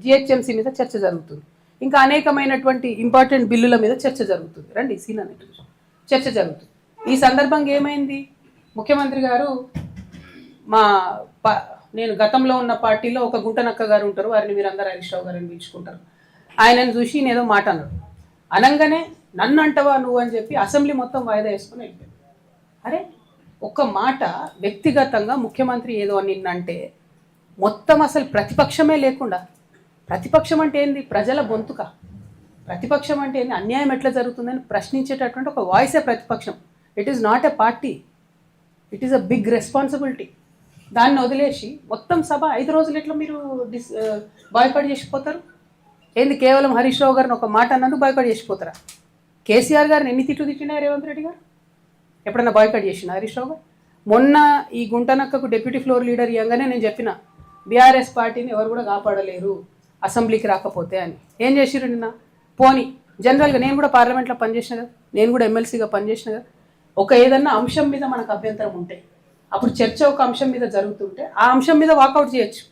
GHMC మీద చర్చ జరుగుతుంది, ఇంకా అనేకమైనటువంటి ఇంపార్టెంట్ బిల్లుల మీద చర్చ జరుగుతుంది. రండి సీన్ అనేది చర్చ జరుగుతుంది. ఈ సందర్భంగా ఏమైంది, ముఖ్యమంత్రి గారు మా నేను గతంలో ఉన్న పార్టీలో ఒక గుంటనక్క గారు ఉంటారు, వారిని మీరందరూ హరీష్ రావు గారిని పిలుచుకుంటారు. ఆయనను చూసి నేనేదో మాట అన్నాడు, అనగానే నన్ను అంటవా నువ్వు అని చెప్పి అసెంబ్లీ మొత్తం వాయిదా వేసుకుని వెళ్ళిపోయాడు. అరే ఒక్క మాట వ్యక్తిగతంగా ముఖ్యమంత్రి ఏదో నిన్నంటే మొత్తం అసలు ప్రతిపక్షమే లేకుండా, ప్రతిపక్షం అంటే ఏంది, ప్రజల గొంతుక, ప్రతిపక్షం అంటే ఏంది, అన్యాయం ఎట్లా జరుగుతుందని ప్రశ్నించేటటువంటి ఒక వాయిసే ప్రతిపక్షం. It is not a party, it is a big responsibility. దాన్ని వదిలేసి మొత్తం సభ 5 రోజులు ఎట్లా మీరు బాయ్కాట్ చేసిపోతారు? ఏంది కేవలం హరీష్ రావు గారిని ఒక మాట అన్నందుకు బాయ్కాట్ చేసిపోతారా? కేసీఆర్ గారిని ఎన్ని తిట్టినా రేవంత్ రెడ్డి గారు ఎప్పుడన్నా బాయ్కాట్ చేసిన హరీష్ రావు గారు? మొన్న ఈ గుంటనక్కకు డిప్యూటీ ఫ్లోర్ లీడర్ ఇవ్వగానే నేను చెప్పిన బీఆర్ఎస్ పార్టీని ఎవరు కూడా కాపాడలేరు అసెంబ్లీకి రాకపోతే అని. ఏం చేసిరు నిన్న? పోనీ జనరల్గా నేను కూడా పార్లమెంట్లో పనిచేసిన కదా, నేను కూడా ఎమ్మెల్సీగా పనిచేసిన కదా, ఒక ఏదన్నా అంశం మీద మనకు అభ్యంతరం ఉంటే అప్పుడు చర్చ ఒక అంశం మీద జరుగుతుంటే ఆ అంశం మీద వాకౌట్ చేయొచ్చు,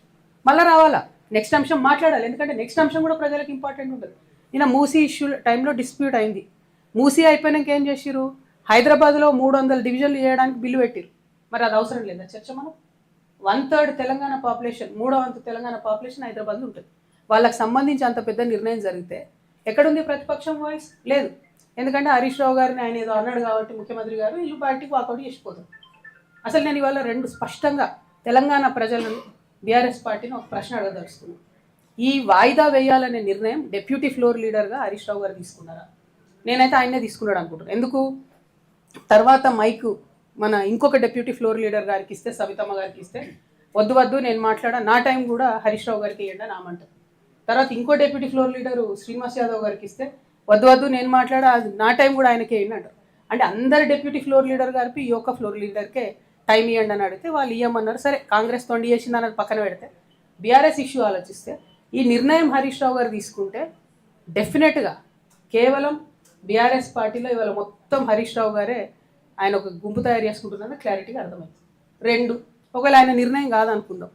మళ్ళీ రావాలా, నెక్స్ట్ అంశం మాట్లాడాలి. ఎందుకంటే నెక్స్ట్ అంశం కూడా ప్రజలకు ఇంపార్టెంట్ ఉంటుంది. నిన్న మూసీ ఇష్యూ టైంలో డిస్ప్యూట్ అయింది. మూసీ అయిపోయినాక ఏం చేసిరు, హైదరాబాద్లో 300 డివిజన్లు చేయడానికి బిల్లు పెట్టిరు. మరి అది అవసరం లేదా చర్చ? మనం 1/3 తెలంగాణ పాపులేషన్, 3వ వంతు తెలంగాణ పాపులేషన్ హైదరాబాద్లో ఉంటుంది. వాళ్ళకి సంబంధించి అంత పెద్ద నిర్ణయం జరిగితే ఎక్కడుంది ప్రతిపక్షం వాయిస్? లేదు. ఎందుకంటే హరీష్ రావు గారిని ఆయన ఏదో అన్నాడు కాబట్టి ముఖ్యమంత్రి గారు ఇల్లు పార్టీకి వాకౌట్ చేసిపోతారు. అసలు నేను ఇవాళ 2 స్పష్టంగా తెలంగాణ ప్రజలను, బీఆర్ఎస్ పార్టీని ఒక ప్రశ్న అడగదలుచుకున్నాను. ఈ వాయిదా వేయాలనే నిర్ణయం డిప్యూటీ ఫ్లోర్ లీడర్గా హరీష్ రావు గారు తీసుకున్నారా? నేనైతే ఆయనే తీసుకున్నాడు అనుకుంటున్నాను. ఎందుకు? తర్వాత మైకు మన ఇంకొక డిప్యూటీ ఫ్లోర్ లీడర్ గారికి ఇస్తే, సవితమ్మ గారికి ఇస్తే, వద్దు నేను మాట్లాడా, నా టైం కూడా హరీష్ రావు గారికి ఇవ్వండి అని ఆమంటారు. తర్వాత ఇంకో deputy floor leader Srinivas Yadav గారికి ఇస్తే, వద్దు నేను మాట్లాడా, నా టైం కూడా ఆయనకే ఇవ్వండి అంటారు. అంటే అందరు డిప్యూటీ ఫ్లోర్ లీడర్ గారికి ఈ యొక్క ఫ్లోర్ లీడర్కే టైం ఇవ్వండి అని అడిగితే వాళ్ళు ఇవ్వమన్నారు. సరే, కాంగ్రెస్ తొండి చేసింది అన్నది పక్కన పెడితే బీఆర్ఎస్ ఇష్యూ ఆలోచిస్తే ఈ నిర్ణయం హరీష్ రావు గారు తీసుకుంటే డెఫినెట్గా కేవలం బీఆర్ఎస్ పార్టీలో ఇవాళ మొత్తం హరీష్ రావు గారే ఆయన ఒక గుంపు తయారు చేసుకుంటున్నారని క్లారిటీగా అర్థమైంది. 2, ఒకవేళ ఆయన నిర్ణయం కాదనుకుందాం,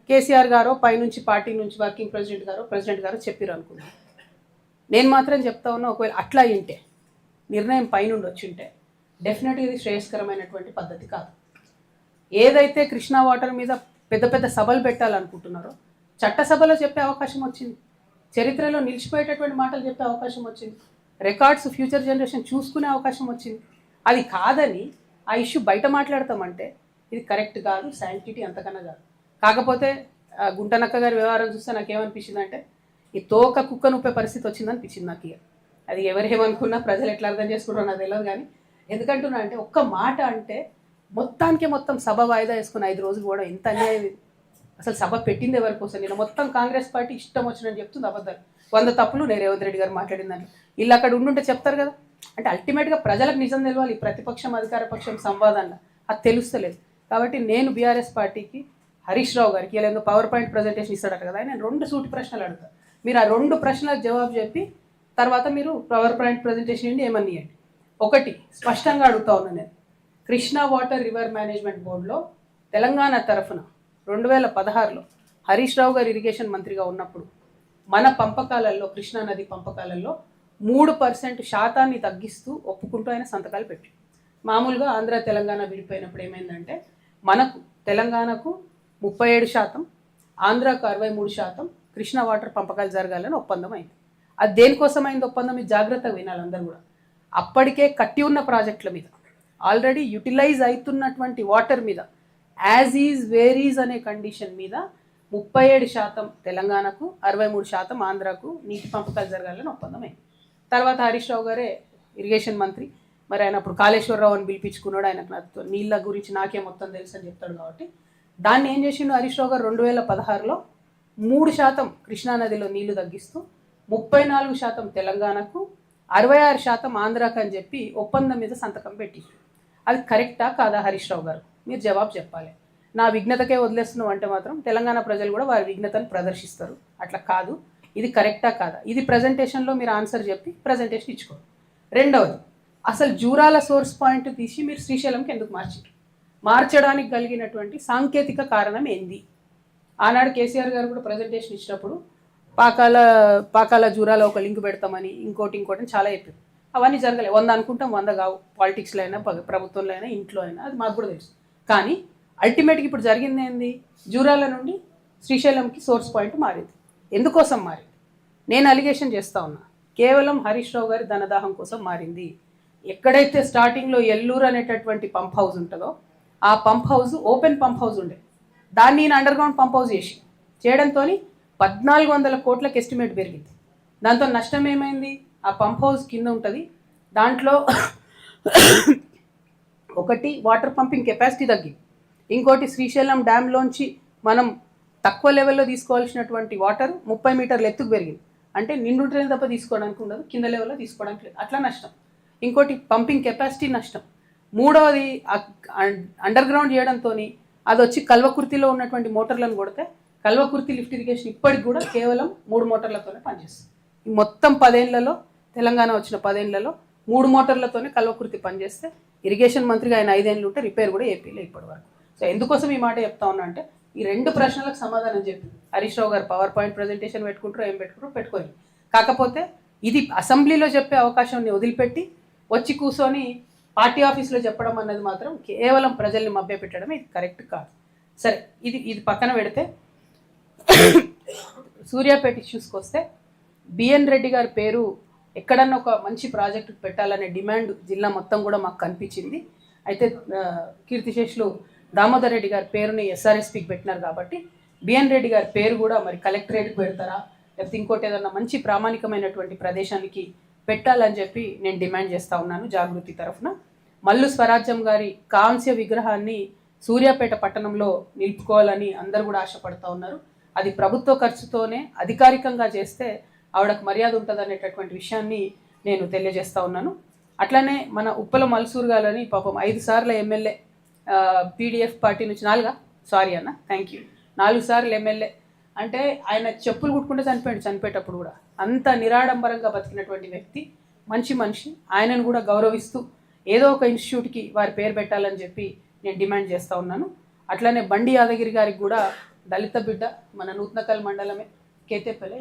కేసీఆర్ గారో పైనుంచి పార్టీ నుంచి వర్కింగ్ ప్రెసిడెంట్ గారో చెప్పారు అనుకుందాం. నేను మాత్రం చెప్తా ఉన్నా, ఒకవేళ అట్లా అయింటే, నిర్ణయం పైనుండి వచ్చింటే డెఫినెట్గా ఇది శ్రేయస్కరమైనటువంటి పద్ధతి కాదు. ఏదైతే కృష్ణా వాటర్ మీద పెద్ద పెద్ద సభలు పెట్టాలనుకుంటున్నారో చట్టసభలో చెప్పే అవకాశం వచ్చింది, చరిత్రలో నిలిచిపోయేటటువంటి మాటలు చెప్పే అవకాశం వచ్చింది, రికార్డ్స్ ఫ్యూచర్ జనరేషన్ చూసుకునే అవకాశం వచ్చింది. అది కాదని ఆ ఇష్యూ బయట మాట్లాడతామంటే ఇది కరెక్ట్ కాదు, శాంక్టిటీ అంతకన్నా కాదు. కాకపోతే గుంటనక్క గారి వ్యవహారం చూస్తే నాకేమనిపించింది అంటే ఈ తోక కుక్క నొప్పే పరిస్థితి వచ్చిందనిపించింది నాకు. ఇక అది ఎవరేమనుకున్నా ప్రజలు ఎట్లా అర్థం చేసుకుంటారో నాకు తెలియదు. కానీ ఎందుకంటున్నా అంటే ఒక్క మాట అంటే మొత్తం సభ వాయిదా వేసుకుని 5 రోజులు కూడా ఎంత అన్యాయం ఇది. అసలు సభ పెట్టింది ఎవరి కోసం? నేను మొత్తం కాంగ్రెస్ పార్టీ ఇష్టం వచ్చినని చెప్తుంది అబద్ధాలు. 100 తప్పులు నేను రేవంత్ రెడ్డి గారు మాట్లాడిందని వీళ్ళు అక్కడ ఉండుంటే చెప్తారు కదా. అంటే అల్టిమేట్గా ప్రజలకు నిజం తెలియాలి. ప్రతిపక్షం అధికార పక్షం సంవాదంలో అది తెలుస్తలేదు. కాబట్టి నేను బీఆర్ఎస్ పార్టీకి హరీష్ రావు గారికి ఇలా ఏదో పవర్ పాయింట్ ప్రజెంటేషన్ ఇస్తాడట కదా, నేను 2 సూటి ప్రశ్నలు అడుగుతాను. మీరు ఆ 2 ప్రశ్నలకు జవాబు చెప్పి తర్వాత మీరు పవర్ పాయింట్ ప్రజెంటేషన్ ఏంటి ఏమని ఇవ్వండి. ఒకటి స్పష్టంగా అడుగుతా ఉన్నాను నేను, కృష్ణా వాటర్ రివర్ మేనేజ్మెంట్ బోర్డులో తెలంగాణ తరఫున 2016లో హరీష్ రావు గారు ఇరిగేషన్ మంత్రిగా ఉన్నప్పుడు మన పంపకాలలో, కృష్ణా నది పంపకాలలో 3% శాతాన్ని తగ్గిస్తూ ఒప్పుకుంటూ ఆయన సంతకాలు పెట్టి, మామూలుగా ఆంధ్ర తెలంగాణ విడిపోయినప్పుడు ఏమైందంటే మనకు తెలంగాణకు 37%, ఆంధ్రాకు 63% కృష్ణా వాటర్ పంపకాలు జరగాలని ఒప్పందం అయింది. అది దేనికోసమైంది ఒప్పందం? ఇది జాగ్రత్తగా వినాలి అందరూ కూడా. అప్పటికే కట్టి ఉన్న ప్రాజెక్టుల మీద, ఆల్రెడీ యూటిలైజ్ అవుతున్నటువంటి వాటర్ మీద, యాజ్ ఈజ్ వేర్ ఈజ్ అనే కండిషన్ మీద 37% తెలంగాణకు, 63% ఆంధ్రాకు నీటి పంపకాలు జరగాలని ఒప్పందం అయింది. తర్వాత హరీష్ రావు గారే ఇరిగేషన్ మంత్రి, మరి ఆయన అప్పుడు కాళేశ్వరరావు అని పిలిపించుకున్నాడు. ఆయనకు నీళ్ళ గురించి నాకే మొత్తం తెలుసు అని చెప్తాడు. కాబట్టి దాన్ని ఏం చేసిండు హరీష్ రావు గారు 2016లో 3% కృష్ణానదిలో నీళ్లు తగ్గిస్తూ 34% తెలంగాణకు, 66% ఆంధ్రాకు అని చెప్పి ఒప్పందం మీద సంతకం పెట్టి, అది కరెక్టా కాదా హరీష్ రావు గారు? మీరు జవాబు చెప్పాలి. నా విఘ్నతకే వదిలేస్తున్నావు అంటే మాత్రం తెలంగాణ ప్రజలు కూడా వారి విఘ్నతను ప్రదర్శిస్తారు. అట్లా కాదు, ఇది కరెక్టా కాదా? ఇది ప్రజెంటేషన్లో మీరు ఆన్సర్ చెప్పి ప్రజెంటేషన్ ఇచ్చుకోండి. రెండవది, అసలు జూరాల సోర్స్ పాయింట్ తీసి మీరు శ్రీశైలంకి ఎందుకు మార్చారు? మార్చడానికి కలిగినటువంటి సాంకేతిక కారణం ఏంది? ఆనాడు కేసీఆర్ గారు కూడా ప్రజెంటేషన్ ఇచ్చినప్పుడు పాకాల జూరాలో ఒక లింక్ పెడతామని ఇంకోటి అని చాలా చెప్పారు. అవన్నీ జరగలేదు. 100 అనుకుంటాం, 100 కావు. పాలిటిక్స్లో అయినా ప్రభుత్వంలో అయినా ఇంట్లో అయినా అది మాకు కూడా తెలుసు. కానీ అల్టిమేట్గా ఇప్పుడు జరిగింది ఏంది, జూరాల నుండి శ్రీశైలంకి సోర్స్ పాయింట్ మారింది. ఎందుకోసం మారింది? నేను అలిగేషన్ చేస్తా ఉన్నా, కేవలం హరీష్ రావు గారి ధనదాహం కోసం మారింది. ఎక్కడైతే స్టార్టింగ్లో ఎల్లూరు అనేటటువంటి పంప్ హౌస్ ఉంటుందో ఆ pump house open pump house ఉండే, దాన్ని నేను అండర్ గ్రౌండ్ పంప్ హౌస్ చేయడంతో 1400 కోట్లకు ఎస్టిమేట్ పెరిగింది. దాంతో నష్టం ఏమైంది? ఆ పంప్ హౌస్ కింద ఉంటుంది, దాంట్లో ఒకటి వాటర్ పంపింగ్ కెపాసిటీ తగ్గింది, ఇంకోటి శ్రీశైలం డ్యామ్లోంచి మనం తక్కువ లెవెల్లో తీసుకోవాల్సినటువంటి వాటర్ 30 మీటర్ల ఎత్తుకు పెరిగింది. అంటే నిండుంటేనే తప్ప తీసుకోవడానికి ఉండదు, కింద లెవెల్లో తీసుకోవడానికి లేదు, అట్లా నష్టం. ఇంకోటి పంపింగ్ కెపాసిటీ నష్టం. మూడవది అండర్ గ్రౌండ్ చేయడంతో అది వచ్చి కల్వకుర్తిలో ఉన్నటువంటి మోటార్లను కొడితే కల్వకుర్తి లిఫ్ట్ ఇరిగేషన్ ఇప్పటికి కూడా కేవలం 3 మోటార్లతోనే పనిచేస్తుంది. ఈ మొత్తం 10 ఏళ్లలో, తెలంగాణ వచ్చిన 10 ఏళ్లలో 3 మోటార్లతోనే కల్వకుర్తి పనిచేస్తే ఇరిగేషన్ మంత్రిగా ఆయన 5 ఏళ్ళు ఉంటే రిపేర్ కూడా ఏపీలో ఇప్పటి వరకు. సో ఎందుకోసం ఈ మాట చెప్తా ఉన్నా అంటే ఈ 2 ప్రశ్నలకు సమాధానం చెప్పి హరీష్ రావు గారు పవర్ పాయింట్ ప్రజెంటేషన్ పెట్టుకుంటారో ఏం పెట్టుకొని, కాకపోతే ఇది అసెంబ్లీలో చెప్పే అవకాశాన్ని వదిలిపెట్టి వచ్చి కూర్చొని పార్టీ ఆఫీస్లో చెప్పడం అన్నది మాత్రం కేవలం ప్రజల్ని మభ్యపెట్టడం ఇది కరెక్ట్ కాదు. సరే, ఇది పక్కన పెడితే సూర్యాపేట ఇష్యూస్కి వస్తే బిఎన్ రెడ్డి గారి పేరు ఎక్కడన్నా ఒక మంచి ప్రాజెక్టు పెట్టాలనే డిమాండ్ జిల్లా మొత్తం కూడా మాకు కనిపించింది. అయితే కీర్తిశేషులు దామోదర్ రెడ్డి గారి పేరుని ఎస్ఆర్ఎస్పీకి పెట్టినారు కాబట్టి బిఎన్ రెడ్డి గారి పేరు కూడా మరి కలెక్టరేట్కి పెడతారా, లేకపోతే ఇంకోటి ఏదన్నా మంచి ప్రామాణికమైనటువంటి ప్రదేశానికి పెట్టాలని చెప్పి నేను డిమాండ్ చేస్తూ ఉన్నాను జాగృతి తరఫున. మల్లు స్వరాజ్యం గారి కాంస్య విగ్రహాన్ని సూర్యాపేట పట్టణంలో నిలుపుకోవాలని అందరూ కూడా ఆశపడుతూ ఉన్నారు. అది ప్రభుత్వ ఖర్చుతోనే అధికారికంగా చేస్తే ఆవిడకు మర్యాద ఉంటుంది అనేటటువంటి విషయాన్ని నేను తెలియజేస్తూ ఉన్నాను. అట్లనే మన ఉప్పల మల్సూర్ గారని పాపం 5 సార్లు ఎమ్మెల్యే, పీడిఎఫ్ పార్టీ నుంచి 4 సార్లు ఎమ్మెల్యే. అంటే ఆయన చెప్పులు కుట్టుకుంటే చనిపోయేటప్పుడు కూడా అంత నిరాడంబరంగా బతికినటువంటి వ్యక్తి, మంచి మనిషి. ఆయనను కూడా గౌరవిస్తూ ఏదో ఒక ఇన్స్టిట్యూట్కి వారి పేరు పెట్టాలని చెప్పి నేను డిమాండ్ చేస్తూ ఉన్నాను. అట్లనే బండి యాదగిరి గారికి కూడా దళిత బిడ్డ, మన నూతనకల్ మండలమే కేతేపల్లి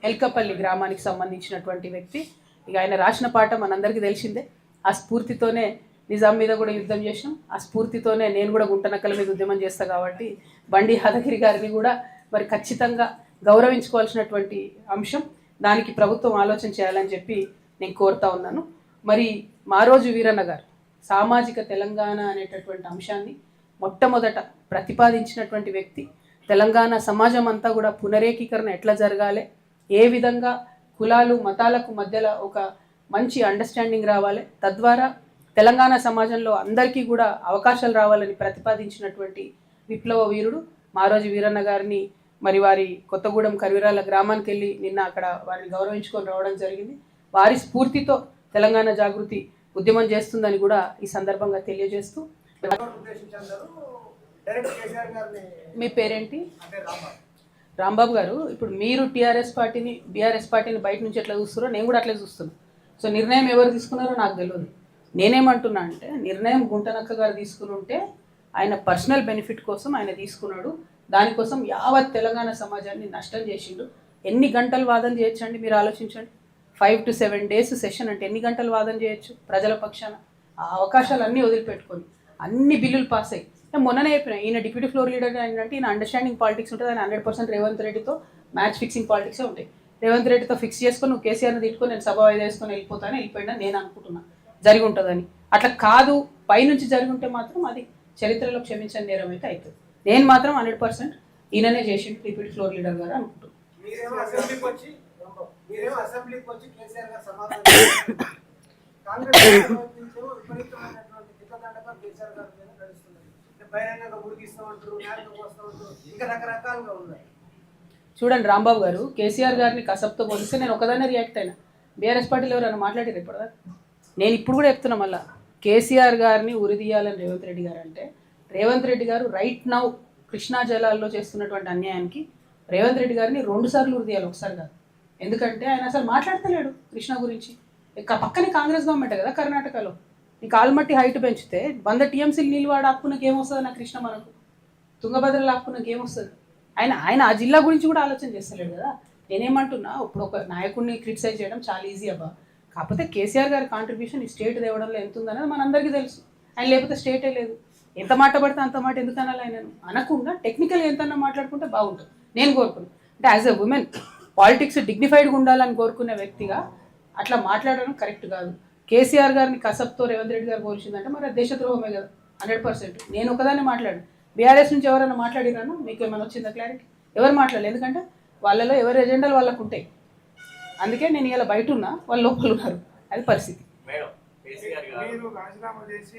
ఎల్కపల్లి గ్రామానికి సంబంధించినటువంటి వ్యక్తి. ఇక ఆయన రాసిన పాట మనందరికీ తెలిసిందే. ఆ స్ఫూర్తితోనే నిజాం మీద కూడా యుద్ధం చేసినాం, ఆ స్ఫూర్తితోనే నేను కూడా గుంటనక్కల మీద ఉద్యమం చేస్తాను. కాబట్టి బండి యాదగిరి గారిని కూడా మరి ఖచ్చితంగా గౌరవించుకోవాల్సినటువంటి అంశం, దానికి ప్రభుత్వం ఆలోచన చేయాలని చెప్పి నేను కోరుతా ఉన్నాను. మరి మారోజు వీరన్న గారు సామాజిక తెలంగాణ అనేటటువంటి అంశాన్ని మొట్టమొదట ప్రతిపాదించినటువంటి వ్యక్తి. తెలంగాణ సమాజం అంతా కూడా పునరేకీకరణ ఎట్లా జరగాలి, ఏ విధంగా కులాలు మతాలకు మధ్యలో ఒక మంచి అండర్స్టాండింగ్ రావాలి, తద్వారా తెలంగాణ సమాజంలో అందరికీ కూడా అవకాశాలు రావాలని ప్రతిపాదించినటువంటి విప్లవ వీరుడు మారోజు వీరన్న గారిని మరి వారి కొత్తగూడెం కరివిరాల గ్రామానికి వెళ్ళి నిన్న అక్కడ వారిని గౌరవించుకొని రావడం జరిగింది. వారి స్ఫూర్తితో తెలంగాణ జాగృతి ఉద్యమం చేస్తుందని కూడా ఈ సందర్భంగా తెలియజేస్తూ, మీ పేరేంటి? రాంబాబు గారు, ఇప్పుడు మీరు టీఆర్ఎస్ పార్టీని బీఆర్ఎస్ పార్టీని బయట నుంచి ఎట్లా చూస్తున్నారో నేను కూడా అట్లే చూస్తున్నాను. సో నిర్ణయం ఎవరు తీసుకున్నారో నాకు తెలియదు. నేనేమంటున్నా అంటే నిర్ణయం గుంటనక్క గారు తీసుకుని ఉంటే ఆయన పర్సనల్ బెనిఫిట్ కోసం ఆయన తీసుకున్నాడు. దానికోసం యావత్ తెలంగాణ సమాజాన్ని నష్టం చేసిండు. ఎన్ని గంటలు వాదన చేయొచ్చండి మీరు ఆలోచించండి. 5 to 7 days సెషన్ అంటే ఎన్ని గంటలు వాదన చేయొచ్చు ప్రజల పక్షాన? ఆ అవకాశాలు అన్నీ వదిలిపెట్టుకొని అన్ని బిల్లులు పాస్ అయ్యి, మొన్ననే చెప్పిన ఈయన డిప్యూటీ ఫ్లోర్ లీడర్ అంటే ఈయన అండర్స్టాండింగ్ పాలిటిక్స్ ఉంటుంది. ఆయన 100% రేవంత్ రెడ్డితో మ్యాచ్ ఫిక్సింగ్ పాలిటిక్సే ఉంటాయి. రేవంత్ రెడ్డితో ఫిక్స్ చేసుకొని నువ్వు కేసీఆర్ని తిట్టుకొని నేను సభ వేసుకొని వెళ్ళిపోయినా నేను అనుకుంటున్నా జరిగి ఉంటుందని. అట్లా కాదు, పైనుంచి జరిగి ఉంటే మాత్రం అది చరిత్రలో క్షమించని నేరం అయితే అవుతుంది. నేను మాత్రం 100% ఈయననే చేసి డిప్యూటీ ఫ్లోర్ లీడర్ గారు అనుకుంటున్నాను. చూడండి రాంబాబు గారు, కేసీఆర్ గారిని కసబ్తో పోలిస్తే నేను ఒకదాన్నే రియాక్ట్ అయినా. బీఆర్ఎస్ పార్టీలో ఎవరైనా మాట్లాడారు ఇప్పుడు? నేను ఇప్పుడు కూడా చెప్తున్నా మళ్ళా, కేసీఆర్ గారిని ఉరిదీయాలని రేవంత్ రెడ్డి గారు అంటే, రేవంత్ రెడ్డి గారు రైట్ నౌ కృష్ణా జలాల్లో చేస్తున్నటువంటి అన్యాయానికి రేవంత్ రెడ్డి గారిని 2 సార్లు ఉరిదీయాలి, ఒకసారి కాదు. ఎందుకంటే ఆయన అసలు మాట్లాడతలేడు కృష్ణా గురించి. పక్కనే కాంగ్రెస్ గవర్నమెంట్ కదా కర్ణాటకలో. నీకు ఆల్మట్టి హైట్ పెంచితే 100 TMCలు నీళ్ళు వాడు ఆపుకున్నకి ఏమొస్తుంది నా కృష్ణ మనకు? తుంగభద్ర లాక్కున్నాక ఏమొస్తుంది? ఆయన ఆ జిల్లా గురించి కూడా ఆలోచన చేస్తలేడు కదా. నేనేమంటున్నా, ఇప్పుడు ఒక నాయకుడిని క్రిటిసైజ్ చేయడం చాలా ఈజీ అబ్బా. కాకపోతే కేసీఆర్ గారి కాంట్రిబ్యూషన్ ఈ స్టేట్ తేవడంలో ఎంత ఉందనేది మనందరికీ తెలుసు. ఆయన లేకపోతే స్టేటే లేదు. ఎంత మాట పడితే అంత మాట ఎందుకు అనాలి ఆయనను? అనకుండా టెక్నికల్గా ఎంతన్నా మాట్లాడుకుంటే బాగుంటుంది నేను కోరుకున్నాను. అంటే యాజ్ ఎ ఉమెన్ పాలిటిక్స్ డిగ్నిఫైడ్గా ఉండాలని కోరుకునే వ్యక్తిగా అట్లా మాట్లాడడం కరెక్ట్ కాదు. కేసీఆర్ గారిని కసబ్తో రేవంత్ రెడ్డి గారు పోల్చిందంటే మరి అది దేశద్రోహమే కదా 100%. నేను ఒకదాన్ని మాట్లాడు, బీఆర్ఎస్ నుంచి ఎవరైనా మాట్లాడిరాను? మీకు ఏమైనా వచ్చిందా క్లారిటీ? ఎవరు మాట్లాడలేదు, ఎందుకంటే వాళ్ళలో ఎవరి ఎజెండాలు వాళ్ళకు ఉంటాయి. అందుకే నేను ఇలా బయట ఉన్నా, వాళ్ళు లోపల ఉన్నారు, అది పరిస్థితి. మేడం కేసీఆర్ గారు రాజీనామా చేసి